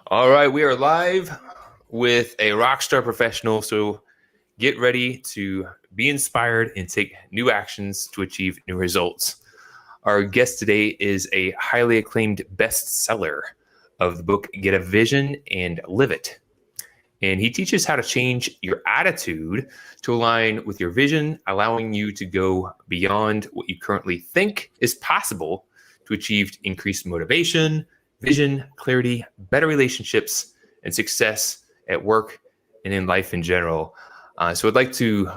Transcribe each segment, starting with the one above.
All right, we are live with a rock star professional. So get ready to be inspired and take new actions to achieve new results. Our guest today is a highly acclaimed bestseller of the book, Get a Vision and Live It. And he teaches how to change your attitude to align with your vision, allowing you to go beyond what you currently think is possible to achieve increased motivation, vision, clarity, better relationships, and success at work and in life in general. So I'd like to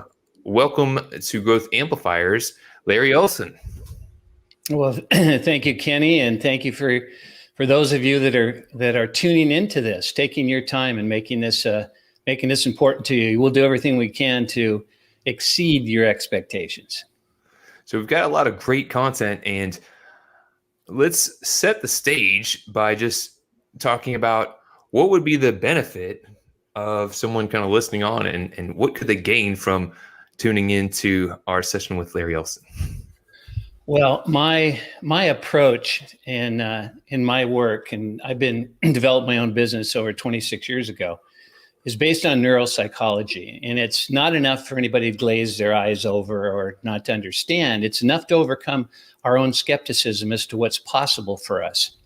welcome to Growth Amplifiers, Larry Olsen. Well, thank you, Kenny, and thank you for those of you that are tuning into this, taking your time and making this important to you. We'll do everything we can to exceed your expectations. So we've got a lot of great content, and let's set the stage by just talking about what would be the benefit of someone kind of listening on, and what could they gain from tuning into our session with Larry Olsen. Well, my approach in my work, and I've been developed my own business over 26 years ago, is based on neuropsychology. And it's not enough for anybody to glaze their eyes over or not to understand. It's enough to overcome our own skepticism as to what's possible for us.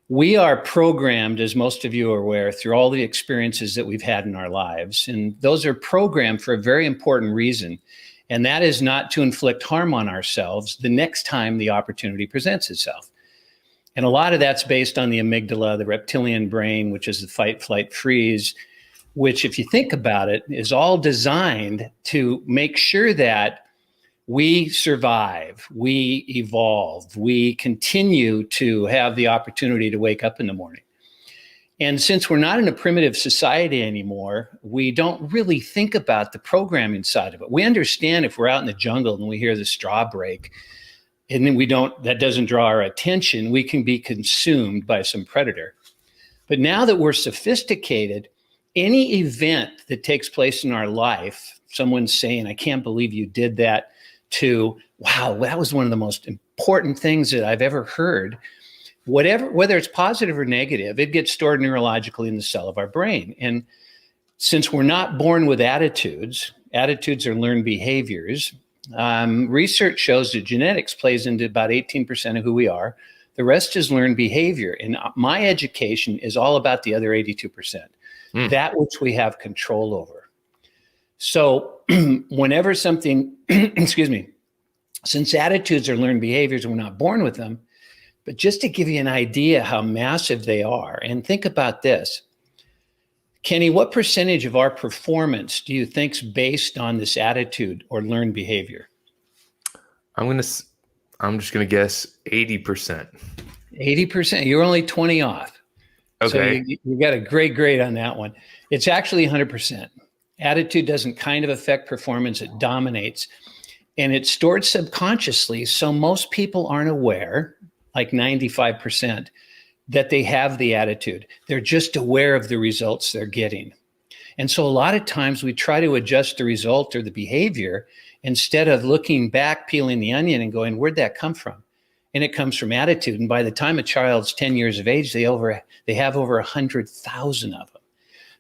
We are programmed, as most of you are aware, through all the experiences that we've had in our lives. And those are programmed for a very important reason. And that is not to inflict harm on ourselves the next time the opportunity presents itself. And a lot of that's based on the amygdala, the reptilian brain, which is the fight, flight, freeze, which, if you think about it, is all designed to make sure that we survive, we evolve, we continue to have the opportunity to wake up in the morning. And since we're not in a primitive society anymore, we don't really think about the programming side of it. We understand if we're out in the jungle and we hear the straw break, and then that doesn't draw our attention, we can be consumed by some predator. But now that we're sophisticated, any event that takes place in our life, someone saying, "I can't believe you did that," to, "Wow, that was one of the most important things that I've ever heard," whether it's positive or negative, it gets stored neurologically in the cell of our brain. And since we're not born with attitudes are learned behaviors. Research shows that genetics plays into about 18% of who we are. The rest is learned behavior. And my education is all about the other 82%, that which we have control over. So whenever something, since attitudes are learned behaviors and we're not born with them, but just to give you an idea how massive they are, and think about this. Kenny, what percentage of our performance do you think's based on this attitude or learned behavior? I'm just gonna guess 80%. 80%. You're only 20 off. Okay. So you got a great grade on that one. It's actually 100%. Attitude doesn't kind of affect performance, it dominates. And it's stored subconsciously, so most people aren't aware, like 95%, that they have the attitude. They're just aware of the results they're getting. And so a lot of times we try to adjust the result or the behavior instead of looking back, peeling the onion and going, where'd that come from? And it comes from attitude. And by the time a child's 10 years of age, they have over 100,000 of them.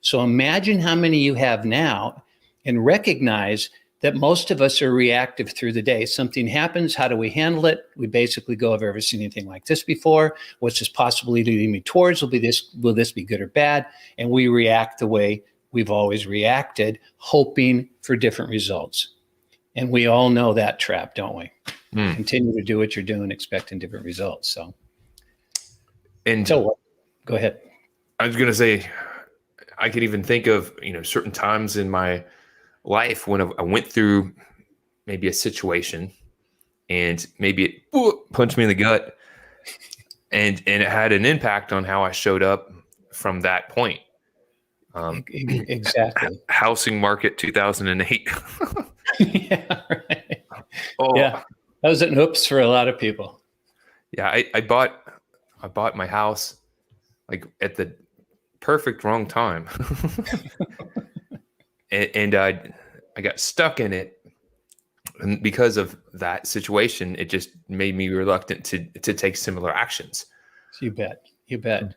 So imagine how many you have now, and recognize that most of us are reactive through the day. Something happens, how do we handle it? We basically go, have I ever seen anything like this before? What's this possibly leading me towards? Will this be good or bad? And we react the way we've always reacted, hoping for different results. And we all know that trap, don't we? Continue to do what you're doing, expecting different results. So what? Go ahead. I was going to say, I could even think of, certain times in my life when I went through maybe a situation and maybe it punched me in the gut, and it had an impact on how I showed up from that point. Exactly. Housing market 2008. Yeah, right. Oh, yeah. That was an oops for a lot of people. Yeah, I bought my house like at the perfect wrong time. and I got stuck in it And because of that situation, it just made me reluctant to take similar actions. You bet. You bet.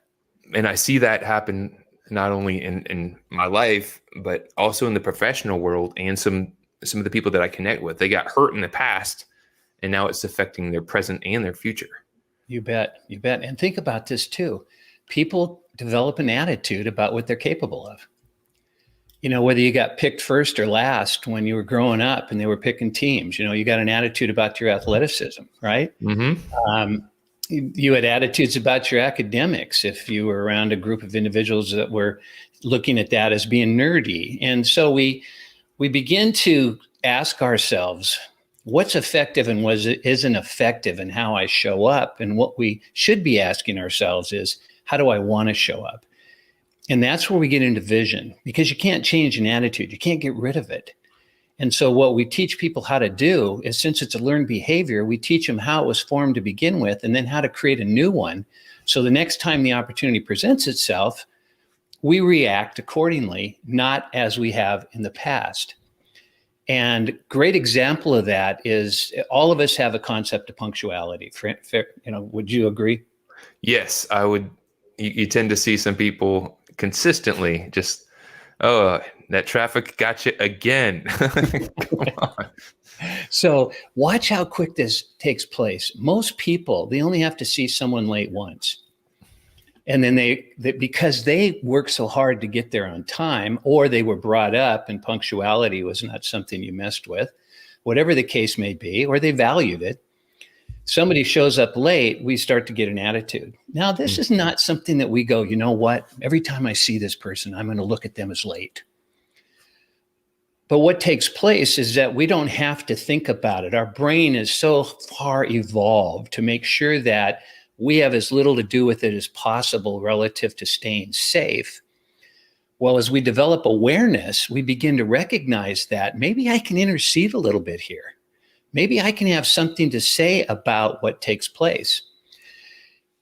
And I see that happen not only in my life, but also in the professional world and some of the people that I connect with. They got hurt in the past, and now it's affecting their present and their future. You bet. You bet. And think about this too. People develop an attitude about what they're capable of. You know, whether you got picked first or last when you were growing up and they were picking teams, you know, you got an attitude about your athleticism, right? Mm-hmm. You had attitudes about your academics if you were around a group of individuals that were looking at that as being nerdy. And so we begin to ask ourselves, what's effective and what isn't effective in how I show up? And what we should be asking ourselves is, how do I want to show up? And that's where we get into vision, because you can't change an attitude. You can't get rid of it. And so what we teach people how to do is, since it's a learned behavior, we teach them how it was formed to begin with, and then how to create a new one. So the next time the opportunity presents itself, we react accordingly, not as we have in the past. And great example of that is all of us have a concept of punctuality. Would you agree? Yes, I would. You tend to see some people consistently just, oh, that traffic got you again. Come on. So watch how quick this takes place. Most people, they only have to see someone late once. And then they because they work so hard to get there on time, or they were brought up and punctuality was not something you messed with, whatever the case may be, or they valued it. Somebody shows up late, we start to get an attitude. Now, this is not something that we go, you know what? Every time I see this person, I'm going to look at them as late. But what takes place is that we don't have to think about it. Our brain is so far evolved to make sure that we have as little to do with it as possible relative to staying safe. Well, as we develop awareness, we begin to recognize that maybe I can intercede a little bit here. Maybe I can have something to say about what takes place.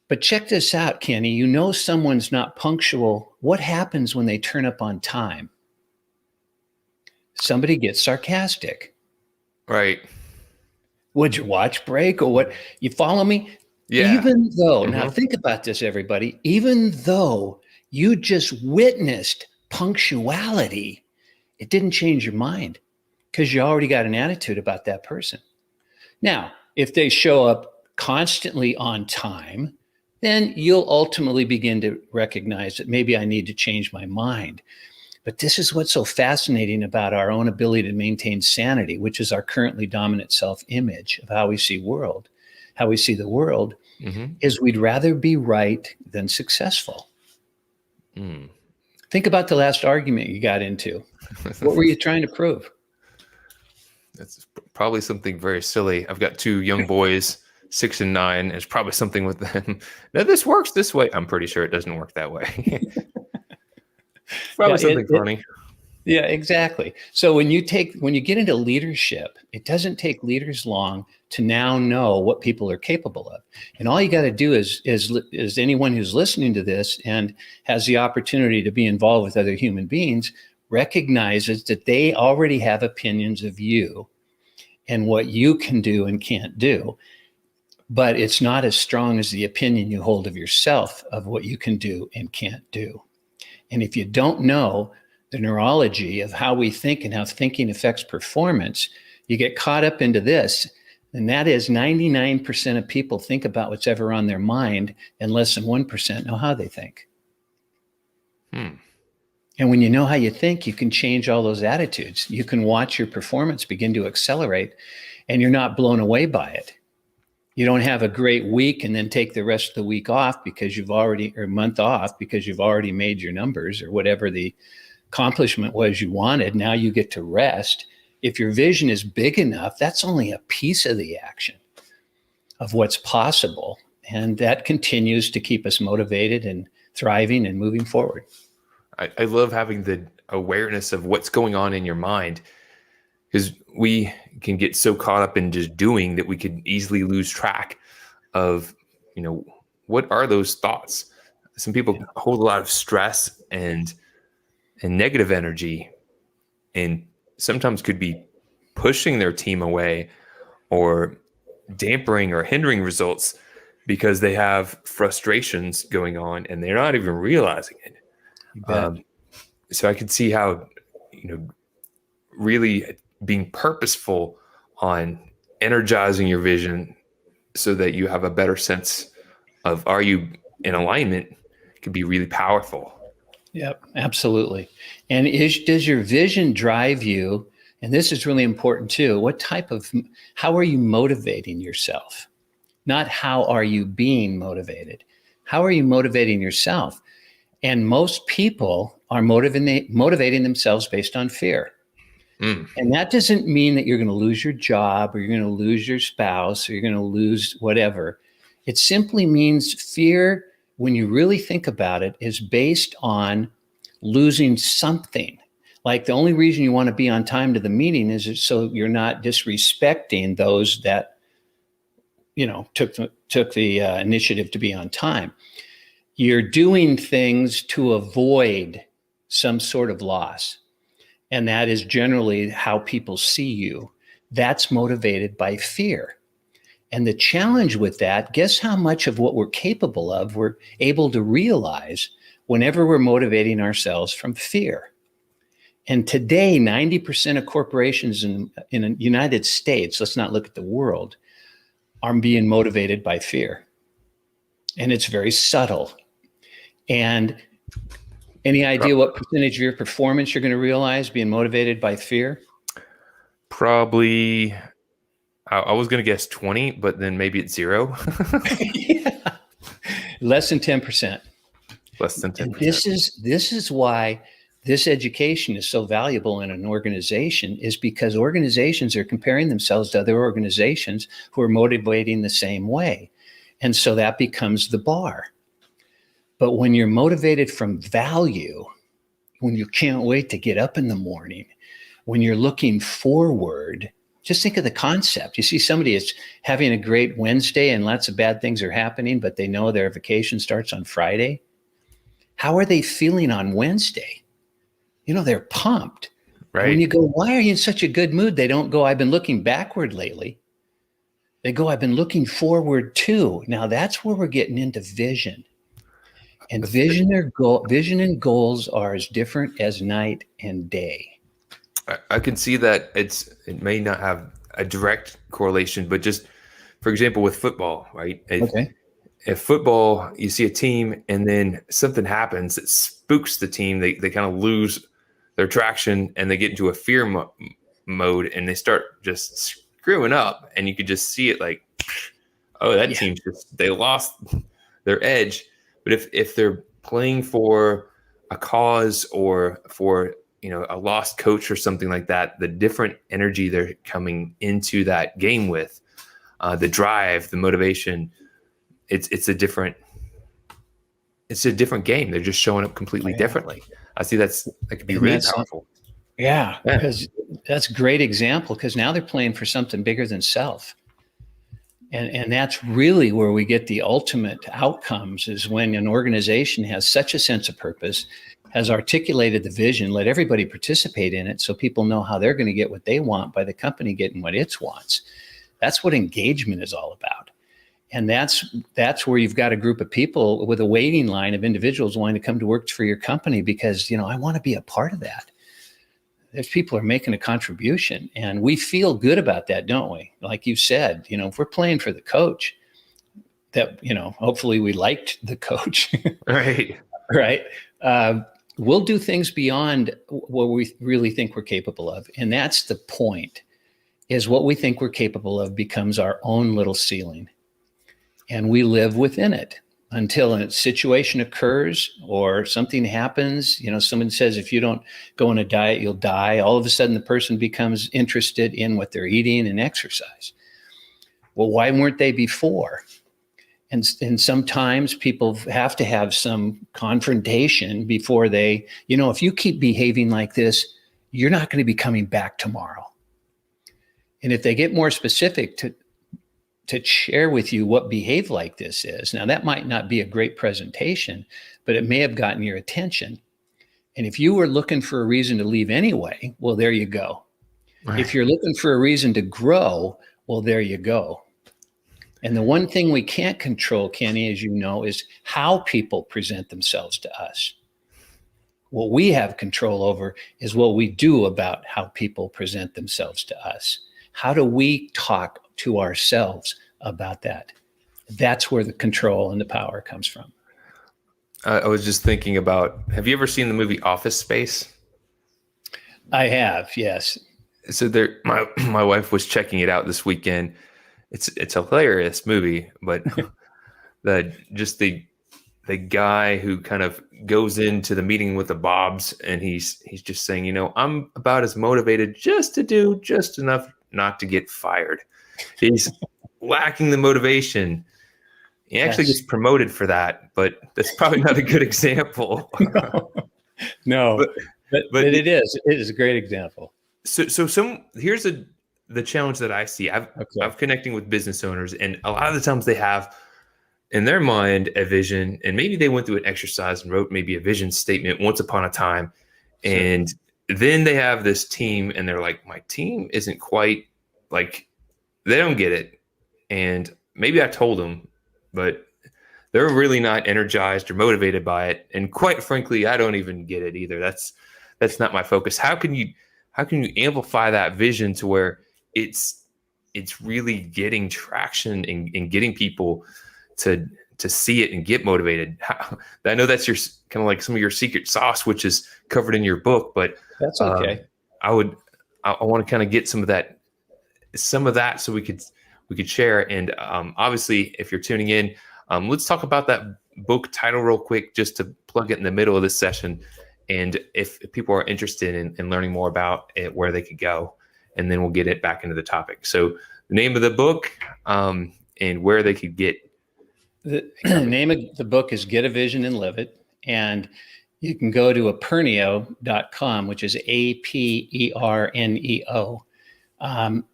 But check this out, Kenny. You know someone's not punctual. What happens when they turn up on time? Somebody gets sarcastic. Right. Would your watch break or what? You follow me? Yeah. Even though, now think about this, everybody, even though you just witnessed punctuality, it didn't change your mind because you already got an attitude about that person. Now, if they show up constantly on time, then you'll ultimately begin to recognize that maybe I need to change my mind. But this is what's so fascinating about our own ability to maintain sanity, which is our currently dominant self-image of how we see the world, is we'd rather be right than successful. Think about the last argument you got into. What were you trying to prove? That's probably something very silly. I've got two young boys, 6 and 9. It's probably something with them. Now, this works this way. I'm pretty sure it doesn't work that way. Probably something funny. Yeah, exactly. So when you get into leadership, it doesn't take leaders long to now know what people are capable of. And all you got to do is anyone who's listening to this and has the opportunity to be involved with other human beings recognizes that they already have opinions of you and what you can do and can't do. But it's not as strong as the opinion you hold of yourself of what you can do and can't do. And if you don't know the neurology of how we think and how thinking affects performance, you get caught up into this. And that is 99% of people think about what's ever on their mind, and less than 1% know how they think. And when you know how you think, you can change all those attitudes. You can watch your performance begin to accelerate, and you're not blown away by it. You don't have a great week and then take the rest of the week off because month off because you've already made your numbers or whatever the accomplishment was you wanted. Now you get to rest. If your vision is big enough, that's only a piece of the action of what's possible. And that continues to keep us motivated and thriving and moving forward. I love having the awareness of what's going on in your mind, because we can get so caught up in just doing that we could easily lose track of, what are those thoughts? Some people hold a lot of stress and negative energy, and sometimes could be pushing their team away or dampering or hindering results because they have frustrations going on and they're not even realizing it. You bet. So I could see how, really being purposeful on energizing your vision so that you have a better sense of, are you in alignment, could be really powerful. Yep, absolutely. And does your vision drive you? And this is really important too. How are you motivating yourself? Not how are you being motivated? How are you motivating yourself? And most people are motivating themselves based on fear. And that doesn't mean that you're going to lose your job or you're going to lose your spouse or you're going to lose whatever. It simply means fear, when you really think about it, is based on losing something. Like the only reason you want to be on time to the meeting is so you're not disrespecting those that, took the initiative to be on time. You're doing things to avoid some sort of loss. And that is generally how people see you. That's motivated by fear. And the challenge with that, guess how much of what we're capable of we're able to realize whenever we're motivating ourselves from fear. And today, 90% of corporations in the United States, let's not look at the world, are being motivated by fear. And it's very subtle. And any idea what percentage of your performance you're going to realize being motivated by fear? Probably, I was going to guess 20, but then maybe it's 0. Yeah. Less than 10%. Less than 10%. And this is why this education is so valuable in an organization, is because organizations are comparing themselves to other organizations who are motivating the same way. And so that becomes the bar. But when you're motivated from value, when you can't wait to get up in the morning, when you're looking forward, just think of the concept. You see somebody is having a great Wednesday and lots of bad things are happening, but they know their vacation starts on Friday. How are they feeling on Wednesday? They're pumped. Right. When you go, why are you in such a good mood? They don't go, I've been looking backward lately. They go, I've been looking forward too. Now that's where we're getting into vision. And vision and goals are as different as night and day. I can see that it may not have a direct correlation, but just, for example, with football, right? If football, you see a team and then something happens that spooks the team, they kind of lose their traction and they get into a fear mode and they start just screwing up. And you could just see it like, oh, that team's they lost their edge. But if they're playing for a cause or for a lost coach or something like that, the different energy they're coming into that game with, the drive, the motivation, it's a different game. They're just showing up completely differently. I see that could be really powerful. Yeah, because that's a great example, because now they're playing for something bigger than self. And that's really where we get the ultimate outcomes, is when an organization has such a sense of purpose, has articulated the vision, let everybody participate in it so people know how they're going to get what they want by the company getting what it wants. That's what engagement is all about. And that's where you've got a group of people with a waiting line of individuals wanting to come to work for your company because, I want to be a part of that. There's people are making a contribution, and we feel good about that, don't we? Like you said, if we're playing for the coach, that, hopefully we liked the coach. Right. Right. We'll do things beyond what we really think we're capable of. And that's the point, is what we think we're capable of becomes our own little ceiling. And we live within it until a situation occurs or something happens. Someone says, if you don't go on a diet, you'll die. All of a sudden, the person becomes interested in what they're eating and exercise. Well, why weren't they before? And sometimes people have to have some confrontation before they, if you keep behaving like this, you're not going to be coming back tomorrow. And if they get more specific to share with you what behave like this is. Now, that might not be a great presentation, but it may have gotten your attention. And if you were looking for a reason to leave anyway, well, there you go. Right. If you're looking for a reason to grow, well, there you go. And the one thing we can't control, Kenny, as you know, is how people present themselves to us. What we have control over is what we do about how people present themselves to us. How do we talk to ourselves about that? That's where the control and the power comes from. I was just thinking about, have you ever seen the movie Office Space? I have, yes. So there, my wife was checking it out this weekend. It's a hilarious movie, but the guy who kind of goes into the meeting with the Bobs, and he's just saying, you know, I'm about as motivated just to do just enough not to get fired. He's lacking the motivation. He actually gets promoted for that, but that's probably not a good example. No, but it is a great example. So here's the challenge that I see. I've connecting with business owners, and a lot of the times they have in their mind a vision, and maybe they went through an exercise and wrote maybe a vision statement once upon a time, and then they have this team, and they're like, my team isn't quite like, they don't get it, and maybe I told them, but they're really not energized or motivated by it, and quite frankly, I don't even get it either. That's not my focus. How can you amplify that vision to where it's really getting traction and getting people to see it and get motivated? I know that's your kind of like some of your secret sauce, which is covered in your book, but that's okay. I want to kind of get some of that so we could share. And obviously, if you're tuning in, let's talk about that book title real quick, just to plug it in the middle of this session. And if people are interested in learning more about it, where they could go, and then we'll get it back into the topic. So the name of the book and where they could get. The name of the book is Get a Vision and Live It. And you can go to aperneo.com, which is APERNEO.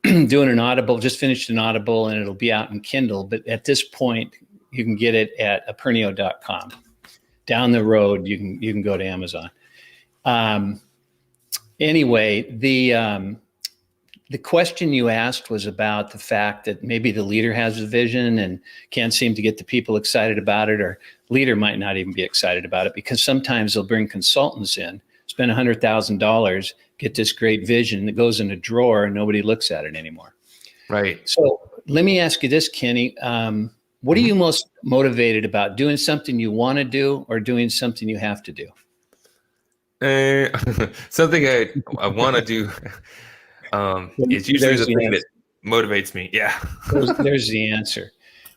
Doing an Audible, just finished an Audible, and it'll be out in Kindle. But at this point, you can get it at aperneo.com. Down the road, you can go to Amazon. Anyway, the question you asked was about the fact that maybe the leader has a vision and can't seem to get the people excited about it, or leader might not even be excited about it, because sometimes they'll bring consultants in, spend $100,000, get this great vision that goes in a drawer and nobody looks at it anymore. Right. So let me ask you this, Kenny. What are you most motivated about? Doing something you want to do, or doing something you have to do? Something I want to do. It's usually the thing that motivates me. Yeah. There's the answer.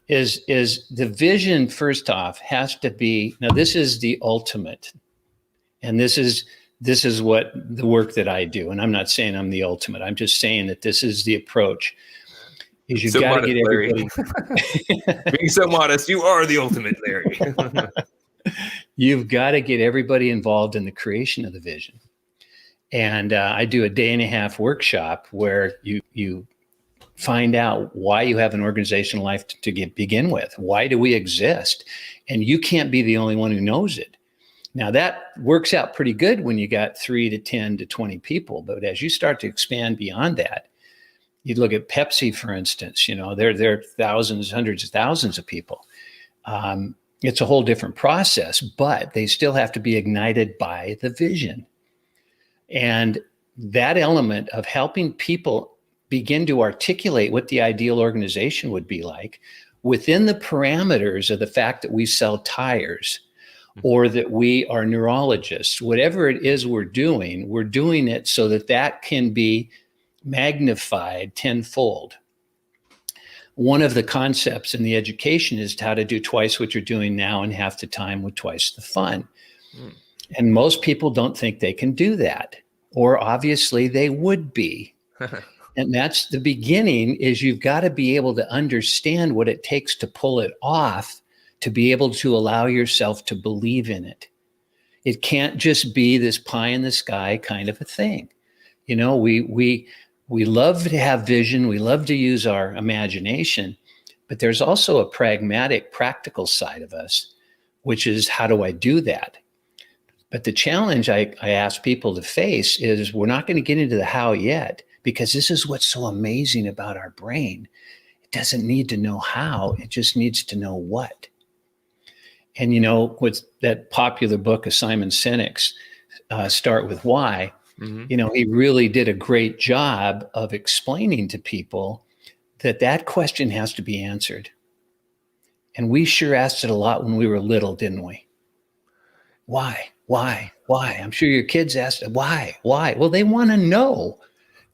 Is the vision, first off, has to be, now this is the ultimate. And this is what the work that I do. And I'm not saying I'm the ultimate. I'm just saying that this is the approach. Is you've got to get everybody. Being so modest, you are the ultimate, Larry. You've got to get everybody involved in the creation of the vision. And I do a 1.5-day workshop where you find out why you have an organizational life to begin with. Why do we exist? And you can't be the only one who knows it. Now that works out pretty good when you got 3 to 10 to 20 people. But as you start to expand beyond that, you look at Pepsi, for instance, they're thousands, hundreds of thousands of people. It's a whole different process, but they still have to be ignited by the vision. And that element of helping people begin to articulate what the ideal organization would be like within the parameters of the fact that we sell tires, or that we are neurologists, whatever it is we're doing it so that can be magnified tenfold. One of the concepts in the education is how to do twice what you're doing now in half the time with twice the fun. And most people don't think they can do that, or obviously they would be. And that's the beginning, is you've got to be able to understand what it takes to pull it off, to be able to allow yourself to believe in it. It can't just be this pie in the sky kind of a thing. We love to have vision. We love to use our imagination, but there's also a pragmatic, practical side of us, which is, how do I do that? But the challenge I ask people to face is, we're not going to get into the how yet, because this is what's so amazing about our brain. It doesn't need to know how, it just needs to know what. And with that popular book of Simon Sinek's, Start With Why, he really did a great job of explaining to people that question has to be answered. And we sure asked it a lot when we were little, didn't we? Why? I'm sure your kids asked, why? Well, they want to know,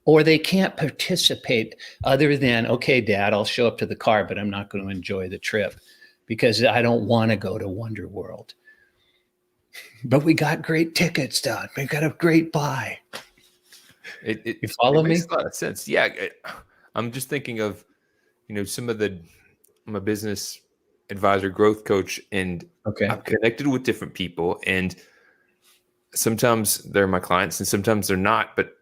or they can't participate other than, okay, Dad, I'll show up to the car, but I'm not going to enjoy the trip because I don't want to go to Wonder World. But we got great tickets done. We got a great buy. You follow me? Makes a lot of sense. Yeah. I'm just thinking of, some of I'm a business advisor, growth coach, and I'm connected with different people, and sometimes they're my clients and sometimes they're not. But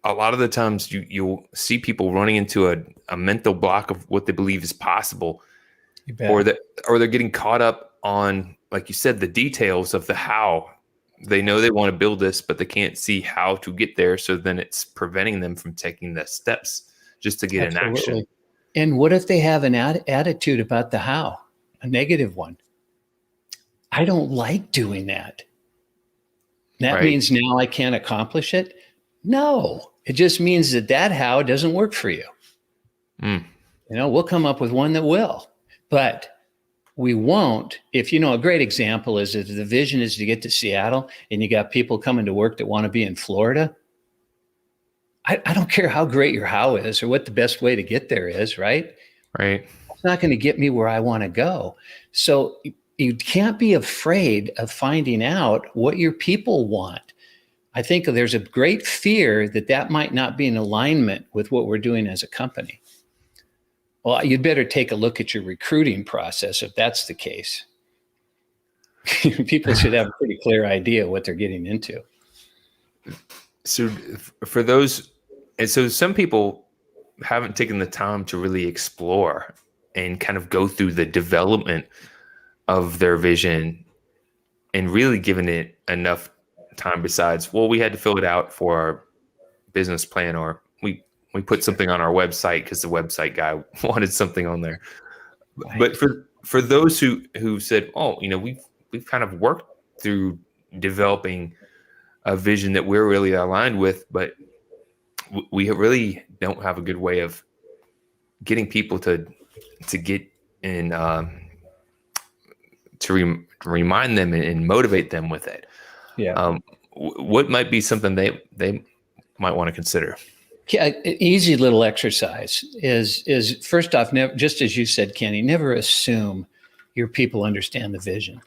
a lot of the times you'll see people running into a mental block of what they believe is possible, or they're getting caught up on, like you said, the details of the how. They know they want to build this, but they can't see how to get there. So then it's preventing them from taking the steps just to get in action. And what if they have an attitude about the how, a negative one? I don't like doing that. That means now I can't accomplish it? No, it just means that how doesn't work for you. We'll come up with one that will, but we won't. If a great example is if the vision is to get to Seattle and you got people coming to work that want to be in Florida, I don't care how great your how is or what the best way to get there is, right? Right. It's not going to get me where I want to go. So you can't be afraid of finding out what your people want. I think there's a great fear that might not be in alignment with what we're doing as a company. Well, you'd better take a look at your recruiting process if that's the case. People should have a pretty clear idea what they're getting into. So for those, and so some people haven't taken the time to really explore and kind of go through the development of their vision and really given it enough time besides, well, we had to fill it out for our business plan, or we put something on our website because the website guy wanted something on there. Right. But for those who said, oh, we've kind of worked through developing a vision that we're really aligned with, but we really don't have a good way of getting people to get in, to remind them and motivate them with it. Yeah. What might be something they might want to consider? Yeah, an easy little exercise is first off, never, just as you said, Kenny, never assume your people understand the vision.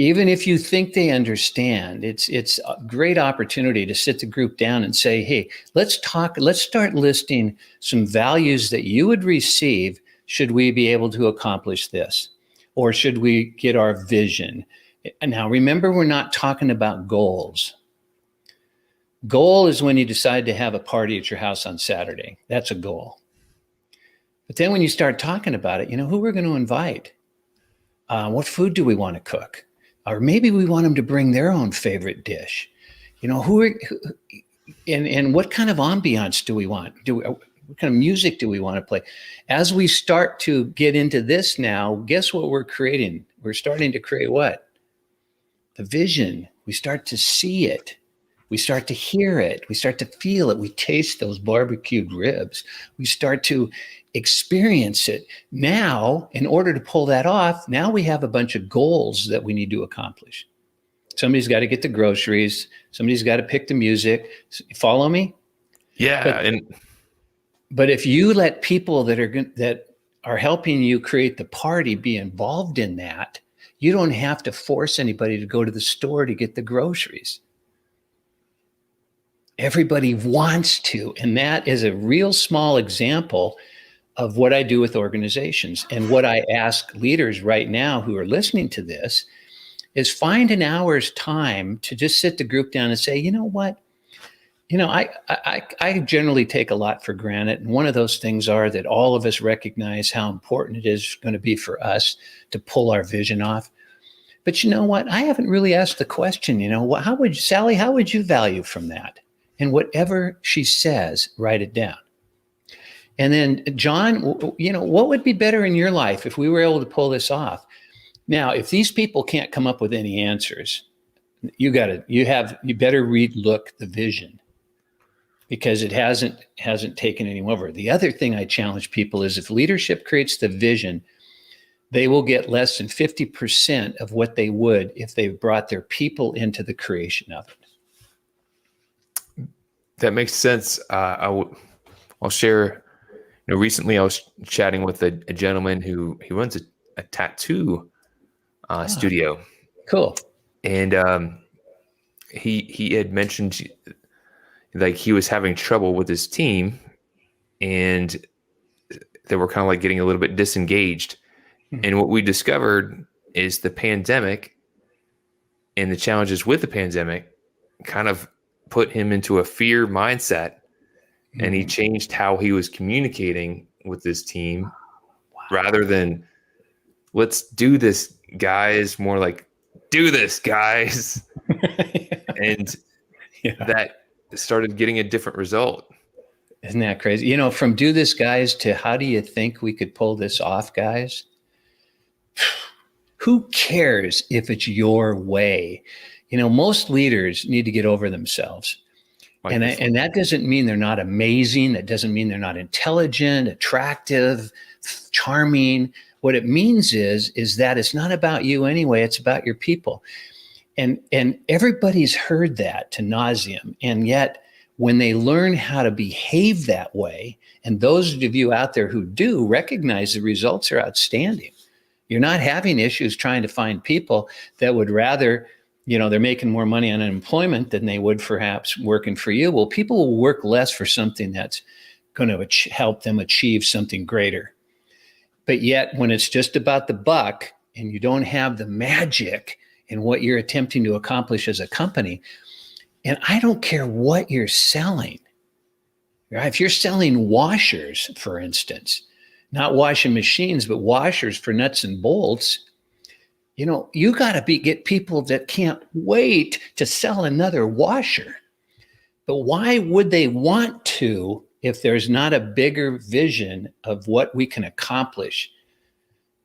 Even if you think they understand, it's a great opportunity to sit the group down and say, hey, let's start listing some values that you would receive should we be able to accomplish this, or should we get our vision. And now remember, we're not talking about goals. Goal is when you decide to have a party at your house on Saturday. That's a goal. But then when you start talking about it, who we're going to invite, what food do we want to cook? Or maybe we want them to bring their own favorite dish. And what kind of ambiance do we want? What kind of music do we want to play? As we start to get into this now, guess what we're creating? We're starting to create what? The vision. We start to see it. We start to hear it. We start to feel it. We taste those barbecued ribs. We start to experience it. Now, in order to pull that off, now we have a bunch of goals that we need to accomplish. Somebody's got to get the groceries. Somebody's got to pick the music. Follow me? Yeah. But if you let people that are helping you create the party be involved in that, you don't have to force anybody to go to the store to get the groceries. Everybody wants to, and that is a real small example of what I do with organizations. And what I ask leaders right now who are listening to this is find an hour's time to just sit the group down and say, you know what? I generally take a lot for granted. And one of those things are that all of us recognize how important it is going to be for us to pull our vision off. But you know what? I haven't really asked the question, Sally, how would you value from that? And whatever she says, write it down. And then, John, what would be better in your life if we were able to pull this off? Now, if these people can't come up with any answers, you better relook the vision, because it hasn't taken any over. The other thing I challenge people is, if leadership creates the vision, they will get less than 50% of what they would if they brought their people into the creation of it. That makes sense. I'll share. Recently I was chatting with a gentleman who runs a tattoo studio. Cool. And he had mentioned like he was having trouble with his team, and they were kind of like getting a little bit disengaged. And what we discovered is the pandemic and the challenges with the pandemic kind of put him into a fear mindset, and he changed how he was communicating with his team. Rather than let's do this, guys, more like do this, guys. And that started getting a different result. Isn't that crazy? From do this, guys, to how do you think we could pull this off, guys? Who cares if it's your way? Most leaders need to get over themselves. And that doesn't mean they're not amazing. That doesn't mean they're not intelligent, attractive, charming. What it means is that it's not about you anyway. It's about your people. And everybody's heard that to nauseam. And yet, when they learn how to behave that way, and those of you out there who do recognize the results are outstanding. You're not having issues trying to find people that would rather, they're making more money on unemployment than they would perhaps working for you. Well, people will work less for something that's going to help them achieve something greater. But yet, when it's just about the buck and you don't have the magic in what you're attempting to accomplish as a company, and I don't care what you're selling, right? If you're selling washers, for instance, not washing machines, but washers for nuts and bolts, you got to get people that can't wait to sell another washer. But why would they want to if there's not a bigger vision of what we can accomplish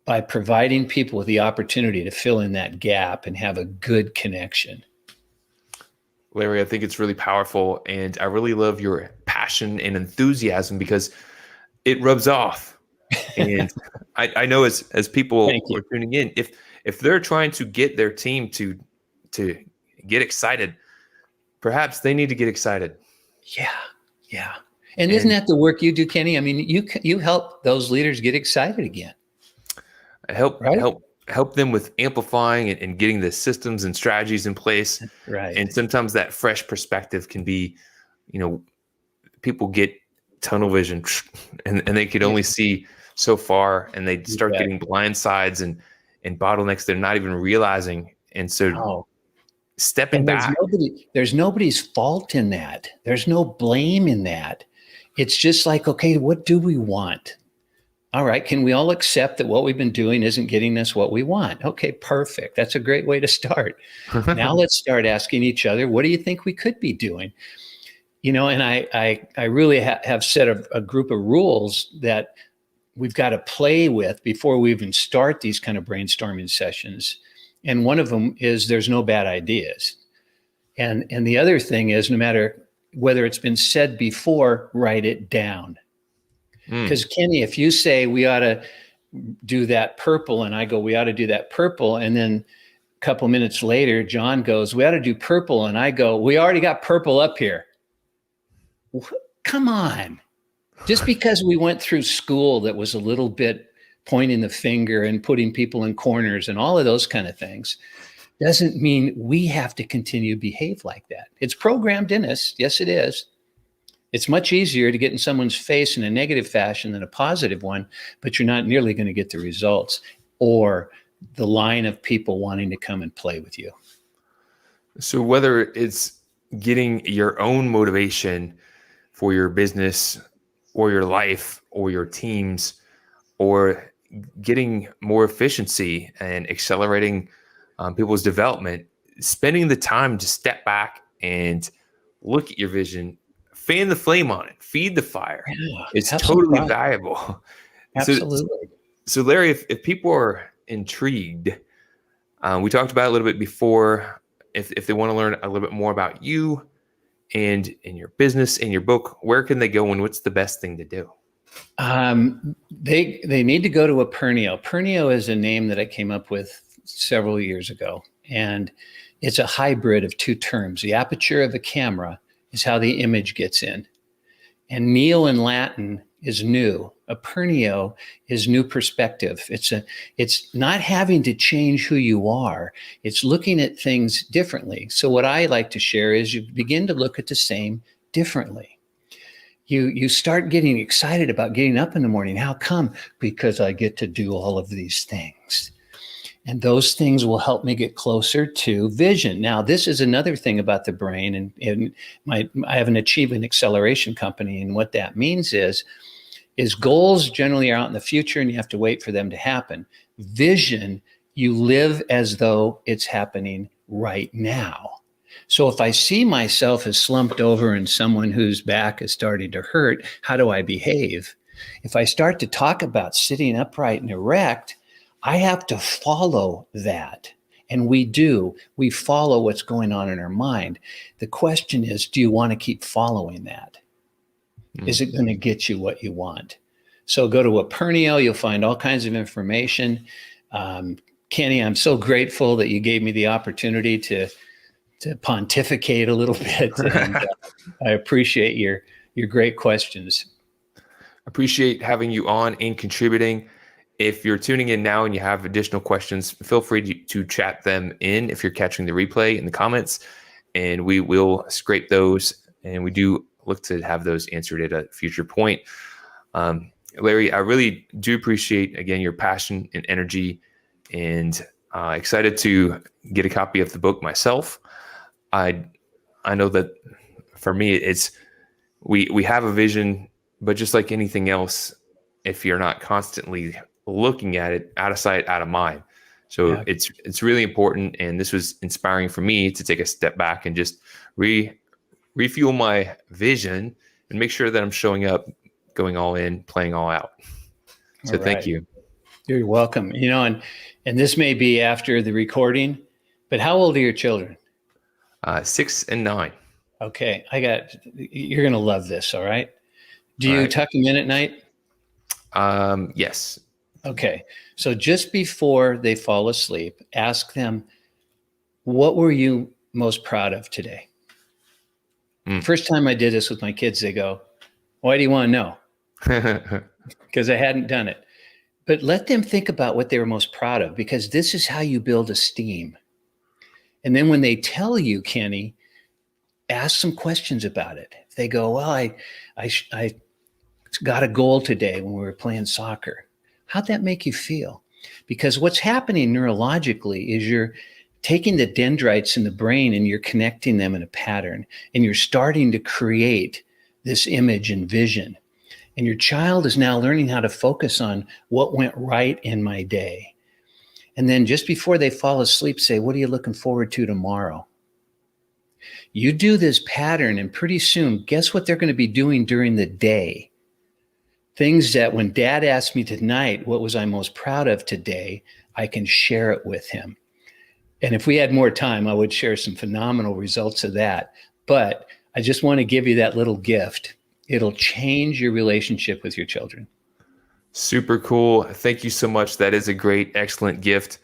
by providing people with the opportunity to fill in that gap and have a good connection? Larry, I think it's really powerful, and I really love your passion and enthusiasm because it rubs off. And I know as people are tuning in, if they're trying to get their team to get excited, perhaps they need to get excited. Yeah. And isn't that the work you do, Kenny? I mean, you help those leaders get excited again. Help them with amplifying and getting the systems and strategies in place. Right. And sometimes that fresh perspective can be, people get tunnel vision and they could only see so far, and they start getting blind sides and bottlenecks they're not even realizing. And so stepping back. There's nobody's fault in that. There's no blame in that. It's just like, okay, what do we want? All right, can we all accept that what we've been doing isn't getting us what we want? Okay, perfect. That's a great way to start. Now let's start asking each other, what do you think we could be doing? And I really have set a group of rules that we've got to play with before we even start these kind of brainstorming sessions. And one of them is there's no bad ideas. And the other thing is, no matter whether it's been said before, write it down. Because Kenny, if you say we ought to do that purple, and I go, we ought to do that purple, and then a couple minutes later, John goes, we ought to do purple, and I go, we already got purple up here. Come on. Just because we went through school that was a little bit pointing the finger and putting people in corners and all of those kind of things doesn't mean we have to continue to behave like that. It's programmed in us. Yes, it is. It's much easier to get in someone's face in a negative fashion than a positive one, but you're not nearly going to get the results or the line of people wanting to come and play with you. So whether it's getting your own motivation for your business or your life or your teams, or getting more efficiency and accelerating people's development, spending the time to step back and look at your vision, fan the flame on it, feed the fire. Yeah, It's have some totally fun. valuable. So, Absolutely. so Larry, if people are intrigued, we talked about it a little bit before. If they want to learn a little bit more about you and in your business and your book, where can they go and what's the best thing to do? They need to go to a Pernio. Pernio is a name that I came up with several years ago, and it's a hybrid of two terms. The aperture of a camera is how the image gets in, and neo in Latin is new. A Pernio is new perspective. It's not having to change who you are. It's looking at things differently. So what I like to share is you begin to look at the same differently. You start getting excited about getting up in the morning. How come? Because I get to do all of these things. And those things will help me get closer to vision. Now, this is another thing about the brain. And I have an achievement acceleration company. And what that means is goals generally are out in the future and you have to wait for them to happen. Vision, you live as though it's happening right now. So if I see myself as slumped over and someone whose back is starting to hurt, how do I behave? If I start to talk about sitting upright and erect, I have to follow that. And we do. We follow what's going on in our mind. The question is, do you want to keep following that? Is it going to get you what you want? So go to a Pernio. You'll find all kinds of information. Kenny, I'm so grateful that you gave me the opportunity to pontificate a little bit. And I appreciate your great questions. Appreciate having you on and contributing. If you're tuning in now and you have additional questions, feel free to chat them in if you're catching the replay in the comments, and we will scrape those, and we do look to have those answered at a future point. Larry, I really do appreciate, again, your passion and energy, and excited to get a copy of the book myself. I know that for me, it's we have a vision, but just like anything else, if you're not constantly looking at it, out of sight, out of mind. So yeah, it's really important. And this was inspiring for me to take a step back and just refuel my vision and make sure that I'm showing up, going all in, playing all out. So thank you. You're welcome. And this may be after the recording, but how old are your children? 6 and 9. Okay. You're going to love this. All right. Do you tuck them in at night? Yes. Okay. So just before they fall asleep, ask them, what were you most proud of today? First time I did this with my kids, they go, why do you want to know? Because I hadn't done it. But let them think about what they were most proud of, because this is how you build esteem. And then when they tell you, Kenny, ask some questions about it. If they go, well, I got a goal today when we were playing soccer. How'd that make you feel? Because what's happening neurologically is you're taking the dendrites in the brain and you're connecting them in a pattern, and you're starting to create this image and vision. And your child is now learning how to focus on what went right in my day. And then just before they fall asleep, say, what are you looking forward to tomorrow? You do this pattern, and pretty soon, guess what they're going to be doing during the day? Things that when Dad asked me tonight, what was I most proud of today, I can share it with him. And if we had more time, I would share some phenomenal results of that. But I just want to give you that little gift. It'll change your relationship with your children. Super cool. Thank you so much. That is a great, excellent gift.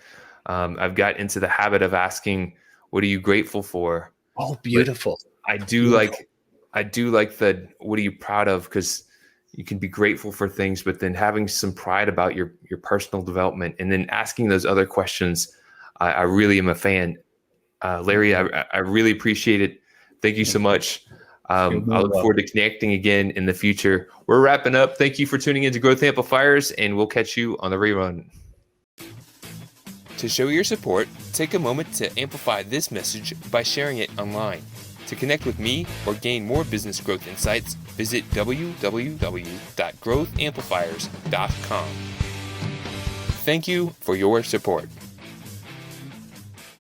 I've got into the habit of asking, what are you grateful for? Oh, beautiful. But I do like the, what are you proud of? Because you can be grateful for things, but then having some pride about your personal development and then asking those other questions. I really am a fan. Larry, I really appreciate it. Thank you so much. I look forward to connecting again in the future. We're wrapping up. Thank you for tuning into Growth Amplifiers, and we'll catch you on the rerun. To show your support, take a moment to amplify this message by sharing it online. To connect with me or gain more business growth insights, visit www.growthamplifiers.com. Thank you for your support.